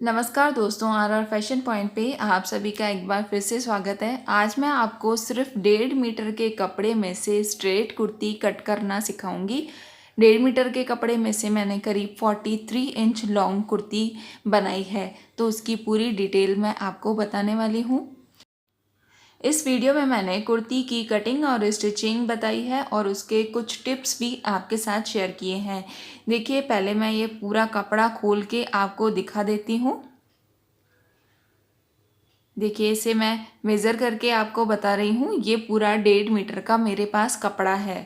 नमस्कार दोस्तों, are fashion point पे आप सभी का एक बार फिर से स्वागत है। आज मैं आपको सिर्फ 1.5 मीटर के कपड़े में से स्ट्रेट कुर्ती कट करना सिखाऊंगी। 1.5 मीटर के कपड़े में से मैंने करीब 43 इंच लॉन्ग कुर्ती बनाई है, तो उसकी पूरी डिटेल मैं आपको बताने वाली हूँ। इस वीडियो में मैंने कुर्ती की कटिंग और स्टिचिंग बताई है और उसके कुछ टिप्स भी आपके साथ शेयर किए हैं। देखिए, पहले मैं ये पूरा कपड़ा खोल के आपको दिखा देती हूँ। देखिए, इसे मैं मेज़र करके आपको बता रही हूँ। ये पूरा 1.5 मीटर का मेरे पास कपड़ा है।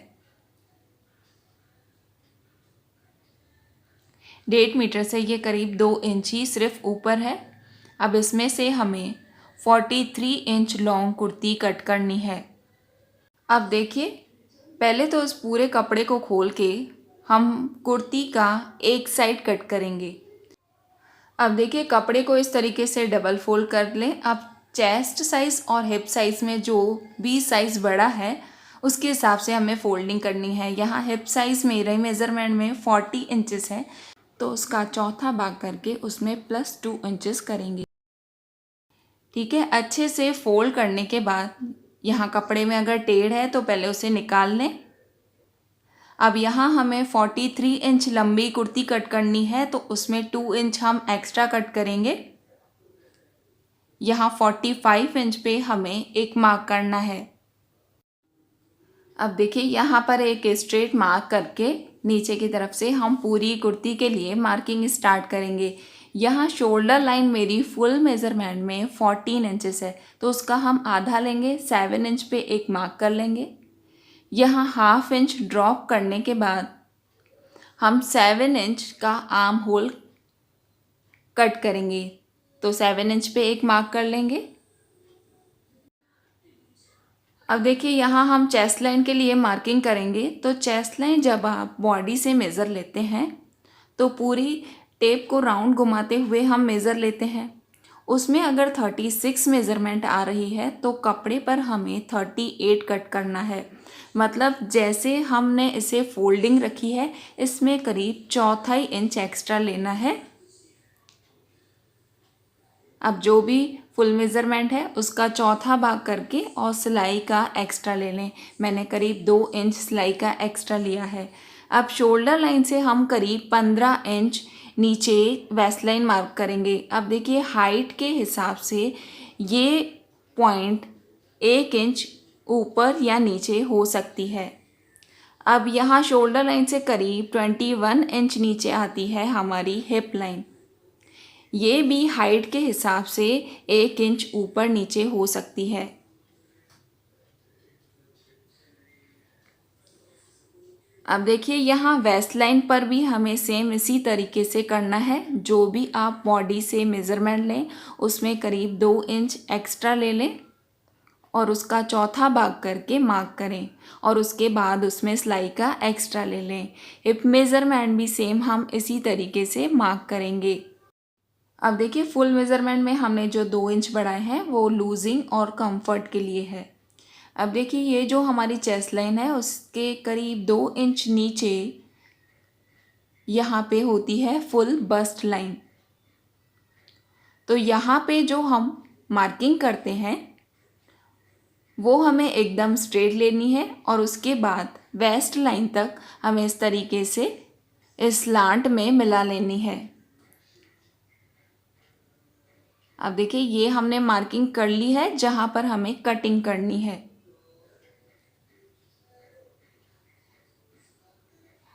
1.5 मीटर से ये करीब 2 इंच ही सिर्फ ऊपर है। अब इसमें से हमें 43 इंच लॉन्ग कुर्ती कट करनी है। अब देखिए, पहले तो इस पूरे कपड़े को खोल के हम कुर्ती का एक साइड कट करेंगे। अब देखिए, कपड़े को इस तरीके से डबल फोल्ड कर लें। अब चेस्ट साइज़ और हिप साइज़ में जो भी साइज़ बड़ा है उसके हिसाब से हमें फोल्डिंग करनी है। यहाँ हिप साइज़ मेरे मेज़रमेंट में 40 इंचेस है, तो उसका चौथा भाग करके उसमें +2 इंचेस करेंगे। ठीक है, अच्छे से फोल्ड करने के बाद यहाँ कपड़े में अगर टेढ़ है तो पहले उसे निकाल लें। अब यहाँ हमें 43 इंच लंबी कुर्ती कट करनी है, तो उसमें 2 इंच हम एक्स्ट्रा कट करेंगे। यहाँ 45 इंच पे हमें एक मार्क करना है। अब देखिए, यहाँ पर एक स्ट्रेट मार्क करके नीचे की तरफ से हम पूरी कुर्ती के लिए मार्किंग स्टार्ट करेंगे। यहाँ शोल्डर लाइन मेरी फुल मेज़रमेंट में 14 इंचेस है, तो उसका हम आधा लेंगे। 7 इंच पे एक मार्क कर लेंगे। यहाँ हाफ इंच ड्रॉप करने के बाद हम 7 इंच का आर्म होल कट करेंगे, तो 7 इंच पे एक मार्क कर लेंगे। अब देखिए, यहाँ हम चेस्ट लाइन के लिए मार्किंग करेंगे। तो चेस्ट लाइन जब आप बॉडी से मेज़र लेते हैं तो पूरी टेप को राउंड घुमाते हुए हम मेज़र लेते हैं। उसमें अगर 36 मेज़रमेंट आ रही है तो कपड़े पर हमें 38 कट करना है। मतलब जैसे हमने इसे फोल्डिंग रखी है, इसमें करीब चौथाई इंच एक्स्ट्रा लेना है। अब जो भी फुल मेज़रमेंट है उसका चौथा भाग करके और सिलाई का एक्स्ट्रा ले लें। मैंने करीब 2 इंच सिलाई का एक्स्ट्रा लिया है। अब शोल्डर लाइन से हम करीब 15 इंच नीचे वेस्ट लाइन मार्क करेंगे। अब देखिए, हाइट के हिसाब से ये पॉइंट 1 इंच ऊपर या नीचे हो सकती है। अब यहाँ शोल्डर लाइन से करीब 21 इंच नीचे आती है हमारी हिप लाइन। ये भी हाइट के हिसाब से 1 इंच ऊपर नीचे हो सकती है। अब देखिए, यहाँ वेस्ट लाइन पर भी हमें सेम इसी तरीके से करना है। जो भी आप बॉडी से मेज़रमेंट लें उसमें करीब 2 इंच एक्स्ट्रा ले लें और उसका चौथा भाग करके मार्क करें और उसके बाद उसमें सिलाई का एक्स्ट्रा ले लें। हिप मेज़रमेंट भी सेम हम इसी तरीके से मार्क करेंगे। अब देखिए, फुल मेज़रमेंट में हमने जो 2 इंच बढ़ाए हैं वो लूजिंग और कंफर्ट के लिए है। अब देखिए, ये जो हमारी चेस्ट लाइन है उसके करीब 2 इंच नीचे यहाँ पे होती है फुल बस्ट लाइन। तो यहाँ पे जो हम मार्किंग करते हैं वो हमें एकदम स्ट्रेट लेनी है और उसके बाद वेस्ट लाइन तक हमें इस तरीके से इस स्लांट में मिला लेनी है। अब देखिए, ये हमने मार्किंग कर ली है जहाँ पर हमें कटिंग करनी है।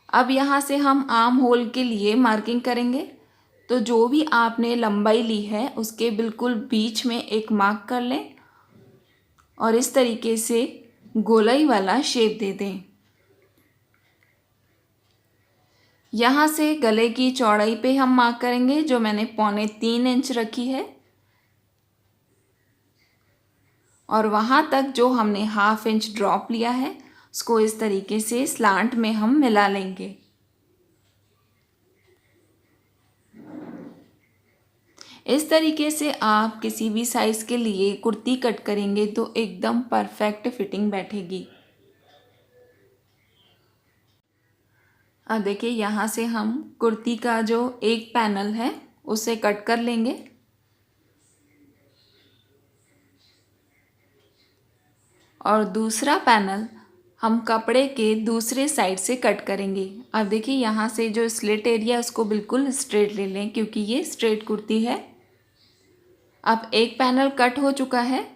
अब यहाँ से हम आर्म होल के लिए मार्किंग करेंगे। तो जो भी आपने लंबाई ली है उसके बिल्कुल बीच में एक मार्क कर लें और इस तरीके से गोलाई वाला शेप दे दें। यहाँ से गले की चौड़ाई पे हम मार्क करेंगे, जो मैंने 3.25 इंच रखी है, और वहाँ तक जो हमने हाफ इंच ड्रॉप लिया है उसको इस तरीके से स्लांट में हम मिला लेंगे। इस तरीके से आप किसी भी साइज़ के लिए कुर्ती कट करेंगे तो एकदम परफेक्ट फिटिंग बैठेगी। अब देखिए, यहाँ से हम कुर्ती का जो एक पैनल है उसे कट कर लेंगे। और दूसरा पैनल हम कपड़े के दूसरे साइड से कट करेंगे। अब देखिए यहाँ से जो स्लिट एरिया उसको बिल्कुल स्ट्रेट ले लें क्योंकि ये स्ट्रेट कुर्ती है। अब एक पैनल कट हो चुका है।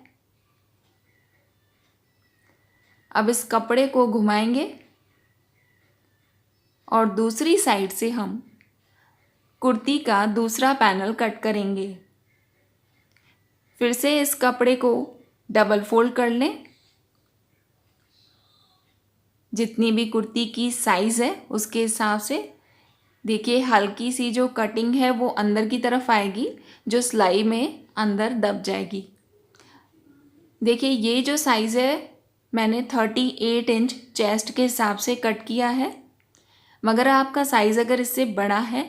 अब इस कपड़े को घुमाएंगे और दूसरी साइड से हम कुर्ती का दूसरा पैनल कट करेंगे। फिर से इस कपड़े को डबल फोल्ड कर लें। जितनी भी कुर्ती की साइज़ है उसके हिसाब से। देखिए हल्की सी जो कटिंग है वो अंदर की तरफ आएगी, जो सिलाई में अंदर दब जाएगी। देखिए ये जो साइज़ है मैंने 38 इंच चेस्ट के हिसाब से कट किया है, मगर आपका साइज़ अगर इससे बड़ा है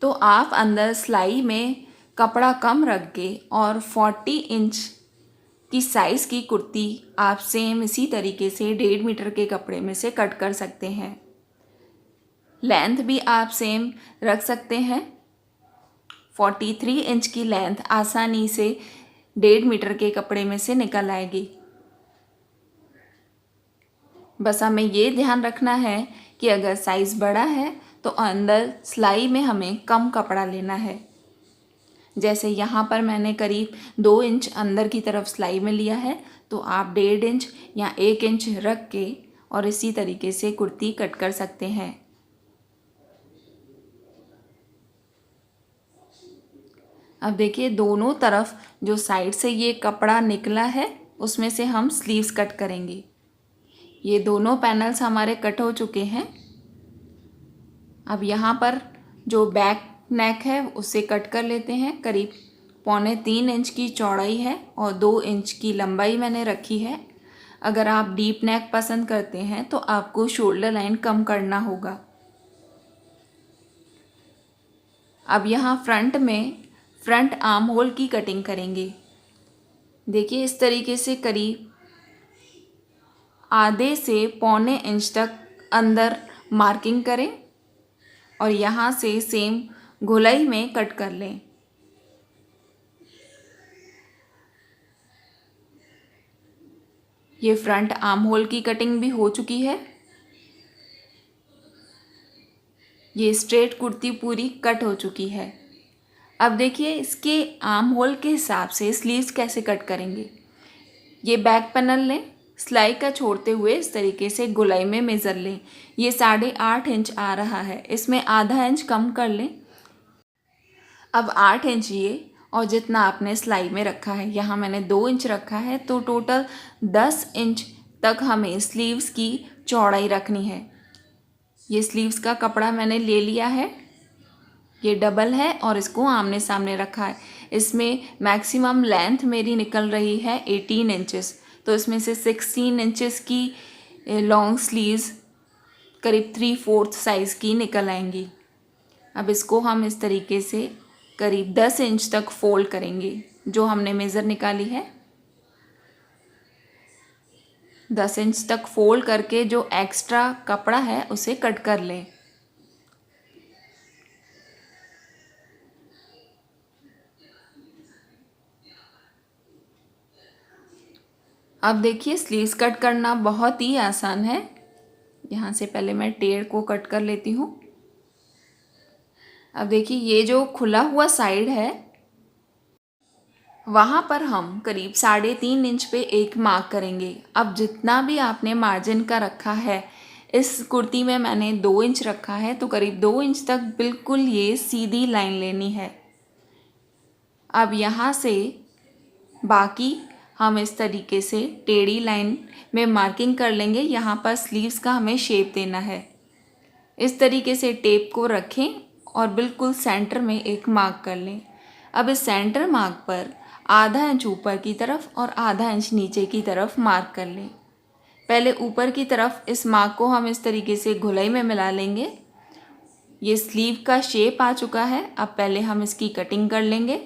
तो आप अंदर सिलाई में कपड़ा कम रख के और 40 इंच की साइज़ की कुर्ती आप सेम इसी तरीके से 1.5 मीटर के कपड़े में से कट कर सकते हैं। लेंथ भी आप सेम रख सकते हैं। 43 इंच की लेंथ आसानी से 1.5 मीटर के कपड़े में से निकल आएगी। बस हमें ये ध्यान रखना है कि अगर साइज़ बड़ा है तो अंदर सिलाई में हमें कम कपड़ा लेना है। जैसे यहाँ पर मैंने करीब 2 इंच अंदर की तरफ सिलाई में लिया है, तो आप 1.5 इंच या 1 इंच रख के और इसी तरीके से कुर्ती कट कर सकते हैं। अब देखिए दोनों तरफ जो साइड से ये कपड़ा निकला है उसमें से हम स्लीव्स कट करेंगे। ये दोनों पैनल्स हमारे कट हो चुके हैं। अब यहाँ पर जो बैक नेक है उसे कट कर लेते हैं। करीब 2.25 इंच की चौड़ाई है और 2 इंच की लंबाई मैंने रखी है। अगर आप डीप नेक पसंद करते हैं तो आपको शोल्डर लाइन कम करना होगा। अब यहाँ फ्रंट में फ्रंट आर्म होल की कटिंग करेंगे। देखिए इस तरीके से करीब आधे से 1.25 इंच तक अंदर मार्किंग करें और यहाँ से सेम गोलाई में कट कर लें। ये फ्रंट आर्म होल की कटिंग भी हो चुकी है। ये स्ट्रेट कुर्ती पूरी कट हो चुकी है। अब देखिए इसके आर्म होल के हिसाब से स्लीव्स कैसे कट करेंगे। ये बैक पैनल लें, सिलाई का छोड़ते हुए इस तरीके से गोलाई में मेज़र लें। ये 8.5 इंच आ रहा है, इसमें आधा इंच कम कर लें। अब 8 इंच ये और जितना आपने सिलाई में रखा है, यहाँ मैंने 2 इंच रखा है, तो टोटल 10 इंच तक हमें स्लीव्स की चौड़ाई रखनी है। ये स्लीव्स का कपड़ा मैंने ले लिया है, ये डबल है और इसको आमने सामने रखा है। इसमें मैक्सिमम लेंथ मेरी निकल रही है 18 इंचेस, तो इसमें से 16 इंचेस की लॉन्ग स्लीव्स करीब 3/4 साइज़ की निकल आएंगी। अब इसको हम इस तरीके से करीब 10 इंच तक फोल्ड करेंगे, जो हमने मेज़र निकाली है। 10 इंच तक फोल्ड करके जो एक्स्ट्रा कपड़ा है उसे कट कर लें। अब देखिए स्लीव्स कट करना बहुत ही आसान है। यहाँ से पहले मैं टेढ़ को कट कर लेती हूँ। अब देखिए ये जो खुला हुआ साइड है वहाँ पर हम करीब 3.5 इंच पे एक मार्क करेंगे। अब जितना भी आपने मार्जिन का रखा है, इस कुर्ती में मैंने 2 इंच रखा है, तो करीब 2 इंच तक बिल्कुल ये सीधी लाइन लेनी है। अब यहाँ से बाकी हम इस तरीके से टेढ़ी लाइन में मार्किंग कर लेंगे। यहाँ पर स्लीव्स का हमें शेप देना है। इस तरीके से टेप को रखें और बिल्कुल सेंटर में एक मार्क कर लें। अब इस सेंटर मार्क पर आधा इंच ऊपर की तरफ और आधा इंच नीचे की तरफ मार्क कर लें। पहले ऊपर की तरफ इस मार्क को हम इस तरीके से गोलाई में मिला लेंगे। ये स्लीव का शेप आ चुका है। अब पहले हम इसकी कटिंग कर लेंगे।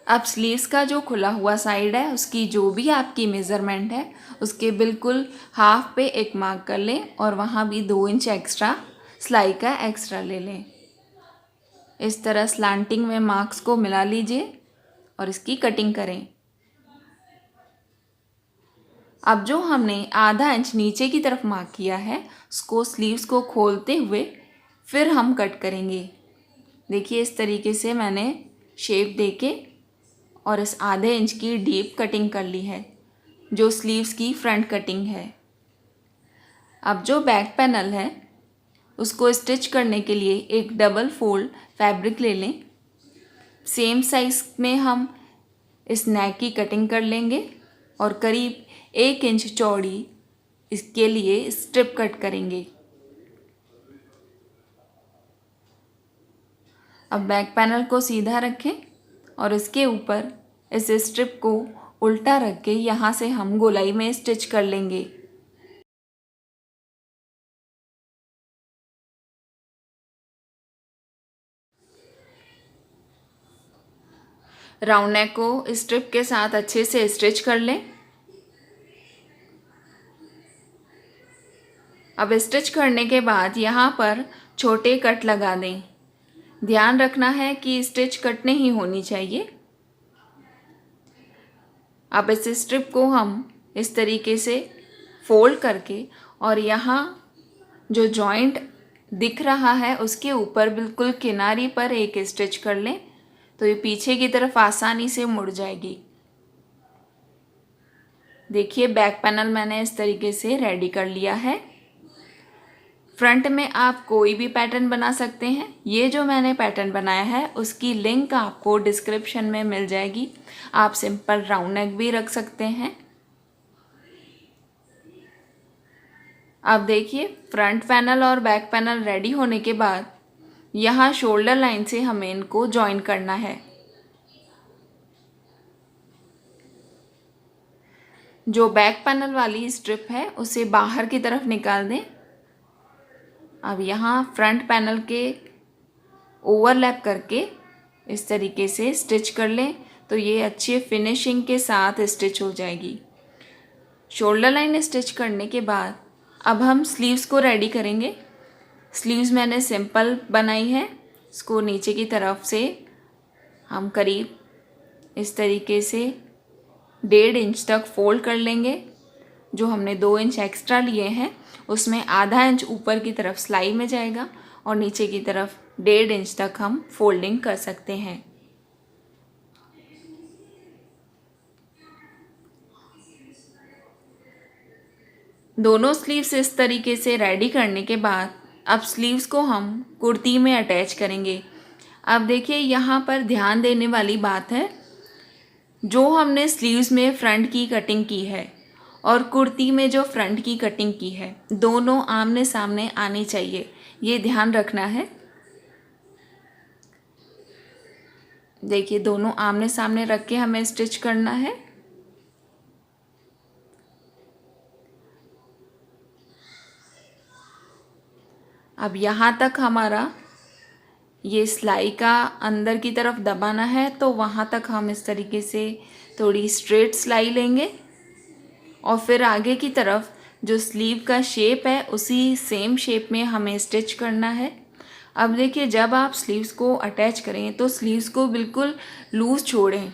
अब स्लीव्स का जो खुला हुआ साइड है उसकी जो भी आपकी मेज़रमेंट है उसके बिल्कुल हाफ पे एक मार्क कर लें और वहाँ भी 2 इंच एक्स्ट्रा सिलाई का एक्स्ट्रा ले लें। इस तरह स्लांटिंग में मार्क्स को मिला लीजिए और इसकी कटिंग करें। अब जो हमने आधा इंच नीचे की तरफ मार्क किया है उसको स्लीव्स को खोलते हुए फिर हम कट करेंगे। देखिए इस तरीके से मैंने शेप देके और इस आधे इंच की डीप कटिंग कर ली है जो स्लीव्स की फ्रंट कटिंग है। अब जो बैक पैनल है उसको स्टिच करने के लिए एक डबल फोल्ड फैब्रिक ले लें। सेम साइज़ में हम इस नेक की कटिंग कर लेंगे और करीब 1 इंच चौड़ी इसके लिए स्ट्रिप कट करेंगे। अब बैक पैनल को सीधा रखें और इसके ऊपर इस स्ट्रिप को उल्टा रख के यहाँ से हम गोलाई में स्टिच कर लेंगे। राउंड नेक को स्ट्रिप के साथ अच्छे से स्टिच कर लें। अब स्टिच करने के बाद यहाँ पर छोटे कट लगा दें। ध्यान रखना है कि स्टिच कट नहीं होनी चाहिए। अब इस स्ट्रिप को हम इस तरीके से फोल्ड करके और यहाँ जो जॉइंट दिख रहा है उसके ऊपर बिल्कुल किनारी पर एक स्टिच कर लें तो ये पीछे की तरफ आसानी से मुड़ जाएगी। देखिए बैक पैनल मैंने इस तरीके से रेडी कर लिया है। फ्रंट में आप कोई भी पैटर्न बना सकते हैं। ये जो मैंने पैटर्न बनाया है उसकी लिंक आपको डिस्क्रिप्शन में मिल जाएगी। आप सिंपल राउंड नेक भी रख सकते हैं। अब देखिए फ्रंट पैनल और बैक पैनल रेडी होने के बाद यहाँ शोल्डर लाइन से हमें इनको जॉइन करना है। जो बैक पैनल वाली स्ट्रिप है उसे बाहर की तरफ निकाल दें। अब यहाँ फ्रंट पैनल के ओवरलैप करके इस तरीके से स्टिच कर लें तो ये अच्छी फिनिशिंग के साथ स्टिच हो जाएगी। शोल्डर लाइन स्टिच करने के बाद अब हम स्लीव्स को रेडी करेंगे। स्लीव्स मैंने सिंपल बनाई है। इसको नीचे की तरफ से हम करीब इस तरीके से 1.5 इंच तक फोल्ड कर लेंगे। जो हमने 2 इंच एक्स्ट्रा लिए हैं उसमें आधा इंच ऊपर की तरफ सिलाई में जाएगा और नीचे की तरफ 1.5 इंच तक हम फोल्डिंग कर सकते हैं। दोनों स्लीव्स इस तरीके से रेडी करने के बाद अब स्लीव्स को हम कुर्ती में अटैच करेंगे। अब देखिए यहाँ पर ध्यान देने वाली बात है, जो हमने स्लीव्स में फ्रंट की कटिंग की है और कुर्ती में जो फ्रंट की कटिंग की है दोनों आमने सामने आनी चाहिए, ये ध्यान रखना है। देखिए दोनों आमने सामने रख के हमें स्टिच करना है। अब यहाँ तक हमारा ये सिलाई का अंदर की तरफ दबाना है तो वहाँ तक हम इस तरीके से थोड़ी स्ट्रेट सिलाई लेंगे और फिर आगे की तरफ जो स्लीव का शेप है उसी सेम शेप में हमें स्टिच करना है। अब देखिए जब आप स्लीव्स को अटैच करें तो स्लीव्स को बिल्कुल लूज़ छोड़ें।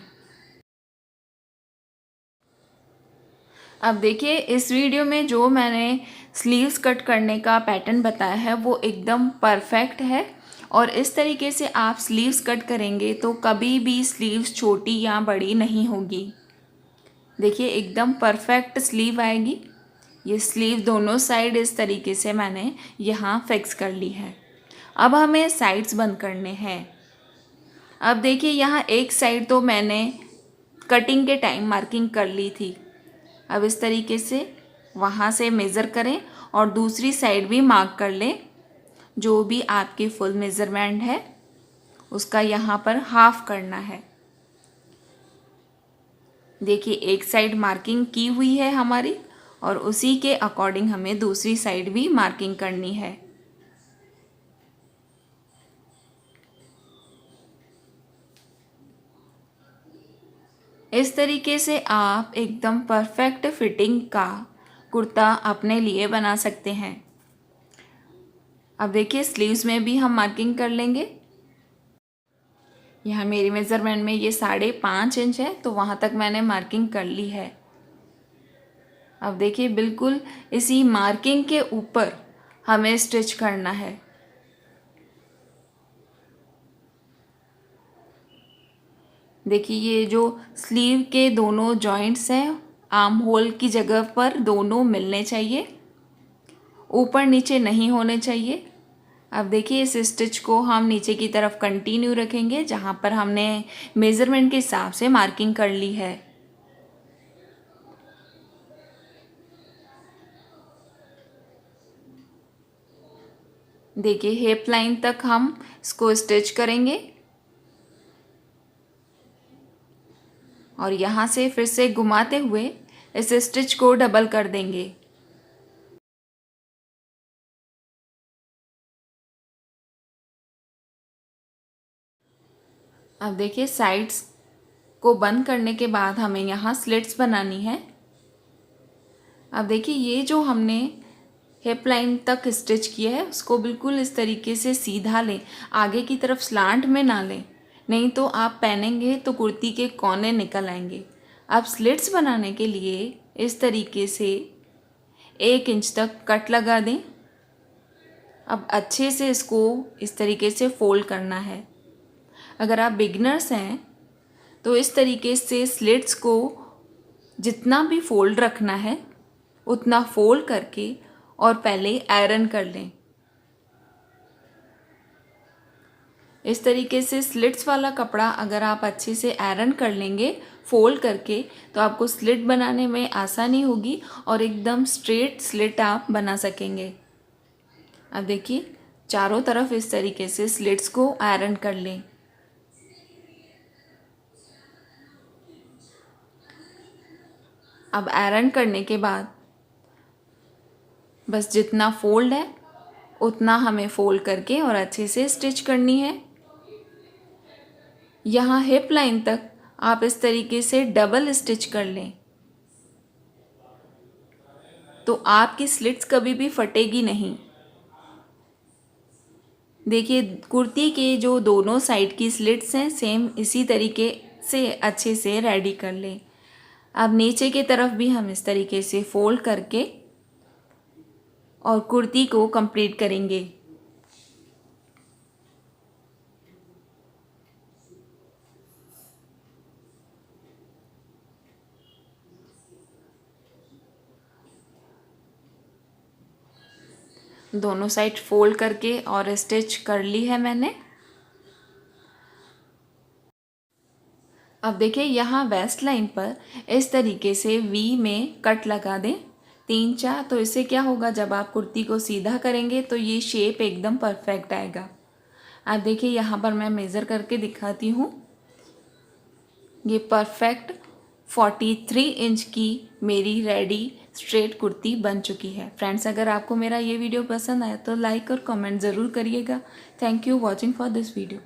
अब देखिए इस वीडियो में जो मैंने स्लीव्स कट करने का पैटर्न बताया है वो एकदम परफेक्ट है और इस तरीके से आप स्लीव्स कट करेंगे तो कभी भी स्लीव्स छोटी या बड़ी नहीं होगी। देखिए एकदम परफेक्ट स्लीव आएगी। ये स्लीव दोनों साइड इस तरीके से मैंने यहाँ फिक्स कर ली है। अब हमें साइड्स बंद करने हैं। अब देखिए यहाँ एक साइड तो मैंने कटिंग के टाइम मार्किंग कर ली थी। अब इस तरीके से वहाँ से मेज़र करें और दूसरी साइड भी मार्क कर लें। जो भी आपकी फुल मेज़रमेंट है उसका यहाँ पर हाफ करना है। देखिए एक साइड मार्किंग की हुई है हमारी और उसी के अकॉर्डिंग हमें दूसरी साइड भी मार्किंग करनी है। इस तरीके से आप एकदम परफेक्ट फिटिंग का कुर्ता अपने लिए बना सकते हैं। अब देखिए स्लीव्स में भी हम मार्किंग कर लेंगे। यहाँ मेरी मेज़रमेंट में ये 5.5 इंच है, तो वहाँ तक मैंने मार्किंग कर ली है। अब देखिए बिल्कुल इसी मार्किंग के ऊपर हमें स्टिच करना है। देखिए ये जो स्लीव के दोनों जॉइंट्स हैं आर्म होल की जगह पर दोनों मिलने चाहिए, ऊपर नीचे नहीं होने चाहिए। अब देखिए इस स्टिच को हम नीचे की तरफ कंटिन्यू रखेंगे जहाँ पर हमने मेज़रमेंट के हिसाब से मार्किंग कर ली है। देखिए हिप लाइन तक हम इसको स्टिच करेंगे और यहाँ से फिर से घुमाते हुए इस स्टिच को डबल कर देंगे। अब देखिए साइड्स को बंद करने के बाद हमें यहाँ स्लिट्स बनानी है। अब देखिए ये जो हमने हिप लाइन तक स्टिच किया है उसको बिल्कुल इस तरीके से सीधा लें, आगे की तरफ स्लांट में ना लें, नहीं तो आप पहनेंगे तो कुर्ती के कोने निकल आएंगे। अब स्लिट्स बनाने के लिए इस तरीके से 1 इंच तक कट लगा दें। अब अच्छे से इसको इस तरीके से फोल्ड करना है। अगर आप बिगिनर्स हैं तो इस तरीके से स्लिट्स को जितना भी फोल्ड रखना है उतना फोल्ड करके और पहले आयरन कर लें। इस तरीके से स्लिट्स वाला कपड़ा अगर आप अच्छे से आयरन कर लेंगे फोल्ड करके तो आपको स्लिट बनाने में आसानी होगी और एकदम स्ट्रेट स्लिट आप बना सकेंगे। अब देखिए चारों तरफ इस तरीके से स्लिट्स को आयरन कर लें। अब आयरन करने के बाद बस जितना फोल्ड है उतना हमें फोल्ड करके और अच्छे से स्टिच करनी है। यहाँ हिप लाइन तक आप इस तरीके से डबल स्टिच कर लें तो आपकी स्लिट्स कभी भी फटेगी नहीं। देखिए कुर्ती के जो दोनों साइड की स्लिट्स हैं सेम इसी तरीके से अच्छे से रेडी कर लें। अब नीचे की तरफ भी हम इस तरीके से फोल्ड करके और कुर्ती को कंप्लीट करेंगे। दोनों साइड फोल्ड करके और स्टिच कर ली है मैंने। अब देखिए यहाँ वेस्ट लाइन पर इस तरीके से वी में कट लगा दें 3-4, तो इससे क्या होगा जब आप कुर्ती को सीधा करेंगे तो ये शेप एकदम परफेक्ट आएगा। अब देखिए यहाँ पर मैं मेज़र करके दिखाती हूँ। ये परफेक्ट 43 इंच की मेरी रेडी स्ट्रेट कुर्ती बन चुकी है। फ्रेंड्स अगर आपको मेरा ये वीडियो पसंद आया तो लाइक और कमेंट ज़रूर करिएगा। Thank you watching for this video.